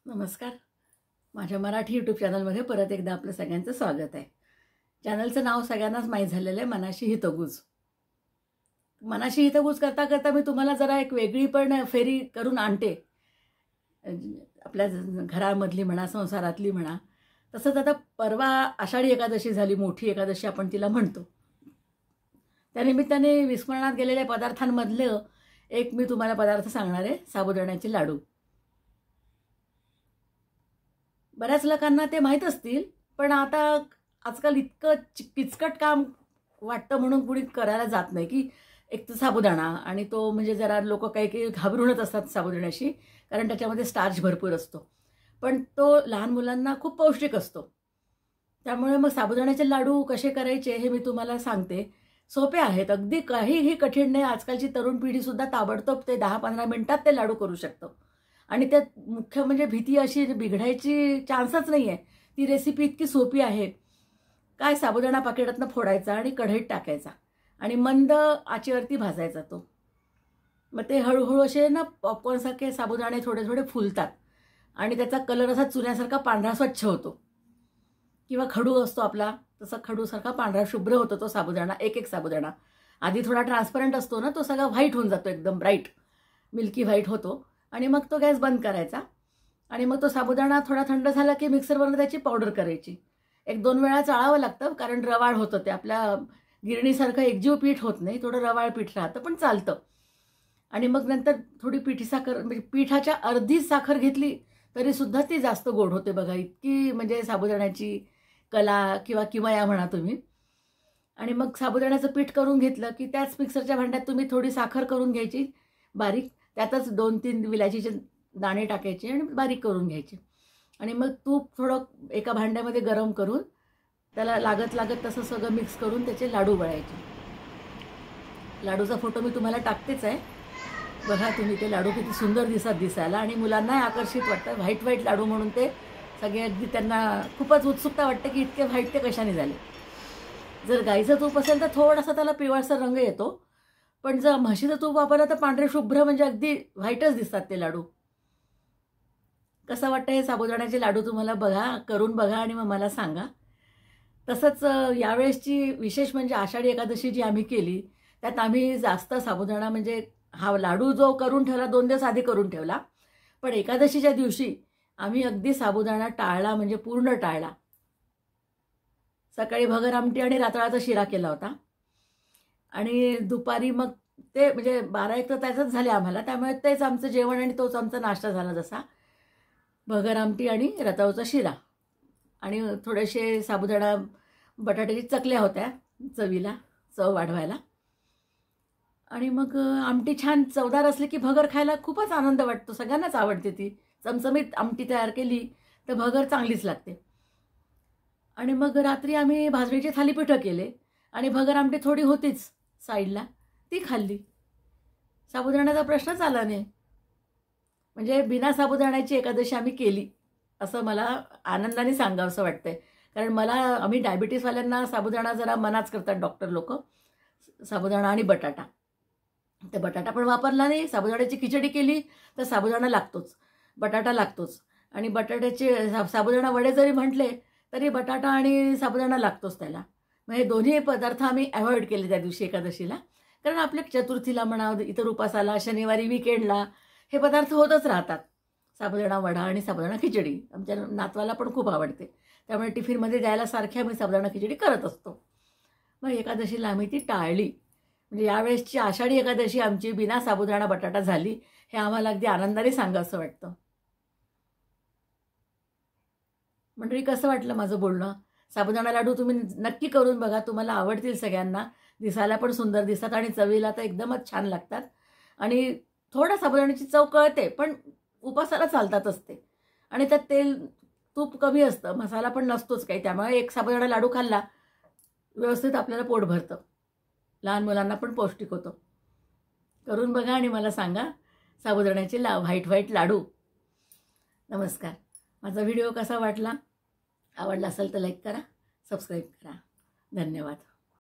नमस्कार. माझ्या मराठी यूट्यूब चॅनलमध्ये परत एकदा आपलं सगळ्यांचं स्वागत आहे. चॅनलचं नाव सगळ्यांनाच माहीत झालेलं आहे, मनाशी हितगुज. मनाशी हितगुज करता करता मी तुम्हाला जरा एक वेगळी पण फेरी करून आणते. आपल्या घरामधली म्हणा, संसारातली म्हणा. तसंच आता परवा आषाढी एकादशी झाली, मोठी एकादशी आपण तिला म्हणतो. त्यानिमित्ताने विस्मरणात गेलेल्या पदार्थांमधलं एक मी तुम्हाला पदार्थ सांगणार आहे, साबुदाण्याचे लाडू. बऱ्याच लोकांना ते माहीत असतील, पण आता आजकाल इतकं किचकट काम वाटतं म्हणून कुणी करायला जात नाही. की एक तर साबुदाणा, आणि तो म्हणजे जरा लोक काही काही घाबरूनच असतात साबुदाण्याशी, कारण त्याच्यामध्ये स्टार्च भरपूर असतो. पण तो लहान मुलांना खूप पौष्टिक असतो. त्यामुळे मग साबुदाण्याचे लाडू कसे करायचे हे मी तुम्हाला सांगते. सोपे आहेत, अगदी काहीही कठीण नाही. आजकालची तरुण पिढीसुद्धा ताबडतोब ते 10-15 मिनिटात ते लाडू करू शकतो. आणि त्यात मुख्य म्हणजे भीती अशी बिघडायची चान्सच नाही आहे. ती रेसिपी इतकी सोपी आहे. काय, साबुदाणा पाकिटातनं फोडायचा आणि कढईत टाकायचा आणि मंद आचेवरती भाजायचा तो. मग ते हळूहळू असे ना पॉपकॉर्नसारखे साबुदाणे थोडे थोडे फुलतात आणि त्याचा कलर असा चुन्यासारखा पांढरा स्वच्छ होतो. किंवा खडू असतो आपला, तसा खडूसारखा पांढरा शुभ्र होतो तो साबुदाणा. एक एक साबुदाणा आधी थोडा ट्रान्सपरंट असतो ना, तो सगळा व्हाईट होऊन जातो, एकदम ब्राईट मिल्की व्हाईट होतो. आणि मग तो गॅस बंद करायचा आणि मग तो साबुदाणा थोडा थंड झाला की मिक्सरवरून त्याची पावडर करायची. 1-2 वेळा चाळावं लागतं, कारण रवाळ होतं ते. आपल्या गिरणीसारखं एकजीव पीठ होत नाही, थोडं रवाळ पीठ राहतं, पण चालतं. आणि मग नंतर थोडी पिठी साखर, म्हणजे पिठाच्या अर्धीच साखर घेतली तरीसुद्धा ती जास्त गोड होते बघा. इतकी म्हणजे साबुदाण्याची कला किंवा किमया म्हणा तुम्ही. आणि मग साबुदाण्याचं पीठ करून घेतलं की त्याच मिक्सरच्या भांड्यात तुम्ही थोडी साखर करून घ्यायची बारीक, त्यातच 2-3 विलायचीचे दाणे टाकायचे आणि बारीक करून घ्यायचे. आणि मग तूप थोडं एका भांड्यामध्ये गरम करून त्याला लागत लागत तसं सगळं मिक्स करून त्याचे लाडू वळायचे. लाडूचा फोटो मी तुम्हाला टाकतेच आहे, बघा तुम्ही. ते लाडू किती सुंदर दिसायला, आणि मुलांनाही आकर्षित वाटतं. व्हाईट लाडू म्हणून ते सगळे अगदी त्यांना खूपच उत्सुकता वाटते की इतके व्हाईट ते कशाने झाले. जर गाईचं तूप असेल तर थोडासा त्याला पिवळसर रंग येतो, पण जर म्हशीचं तूप वापरलं तर पांढरे शुभ्र, म्हणजे अगदी व्हाईटच दिसतात ते लाडू. कसं वाटतं हे साबुदाण्याचे लाडू तुम्हाला? करून बघा आणि मग मला सांगा. तसंच यावेळेसची विशेष म्हणजे आषाढी एकादशी जी आम्ही केली, त्यात आम्ही जास्त साबुदाणा, म्हणजे हा लाडू जो करून ठेवला 2 दिवस आधी करून ठेवला, पण एकादशीच्या दिवशी आम्ही अगदी साबुदाणा टाळला, म्हणजे पूर्ण टाळला. सकाळी भगर आमटी आणि रातळाचा शिरा केला होता, आणि दुपारी मग ते म्हणजे 12-1 तर त्याचंच झाले आम्हाला. त्यामुळे तेच आमचं जेवण आणि तोच आमचा नाश्ता झाला, जसा भगर आमटी आणि रताळूचा शिरा. आणि थोडेसे साबुदाणा बटाट्याची चकल्या होत्या चवीला, चव वाढवायला. आणि मग आमटी छान चवदार असली की भगर खायला खूपच आनंद वाटतो. सगळ्यांनाच आवडते ती. चमचमीत आमटी तयार केली तर भगर चांगलीच लागते. आणि मग रात्री आम्ही भाजणीचे थालीपीठं केले आणि भगर आमटी थोडी होतीच साईडला, ती खाल्ली. साबुदाण्याचा प्रश्नच आला नाही. म्हणजे बिना साबुदाण्याची एकादशी आम्ही केली, असं मला आनंदाने सांगावंसं वाटतंय. कारण आम्ही डायबिटीसवाल्यांना साबुदाणा जरा मनाच करतात डॉक्टर लोक. साबुदाणा आणि बटाटा, तर बटाटा पण वापरला नाही. साबुदाण्याची खिचडी केली तर साबुदाणा लागतोच, बटाटा लागतोच. आणि बटाट्याचे साबुदाणा वडे जरी म्हटले तरी बटाटा आणि साबुदाणा लागतोच त्याला. मग हे दोन्ही पदार्थ आम्ही अवॉइड केले त्या दिवशी एकादशीला. कारण आपल्या चतुर्थीला म्हणा, इतर उपासाला, शनिवारी, विकेंडला हे पदार्थ होतच राहतात. साबुदाणा वडा आणि साबुदाणा खिचडी आमच्या नातवाला पण खूप आवडते, त्यामुळे टिफिनमध्ये द्यायला सारखी आम्ही साबुदाणा खिचडी करत असतो. मग एकादशीला आम्ही ती टाळली. म्हणजे यावेळेसची आषाढी एकादशी आमची बिना साबुदाणा बटाटा झाली, हे आम्हाला अगदी आनंदाने सांगावंसं वाटतं. मंडळी, कसं वाटलं माझं बोलणं? साबुदाणा लाडू तुम्ही नक्की करून बघा, तुम्हाला आवडतील सगळ्यांना. दिसायला पण सुंदर दिसतात आणि चवीला तर एकदमच छान लागतात. आणि थोडा साबुदाण्याची चव कळते, पण उपासाला चालतातच ते. आणि त्यात तेल तूप कमी असतं, मसाला पण नसतोच काही. त्यामुळे एक साबुदाणा लाडू खाल्ला व्यवस्थित आपल्याला पोट भरतं. लहान मुलांना पण पौष्टिक होतं. करून बघा आणि मला सांगा. साबुदाण्याचे व्हाईट लाडू. नमस्कार. माझा व्हिडिओ कसा वाटला? आवडला असेल तर लाईक करा, सबस्क्राईब करा. धन्यवाद.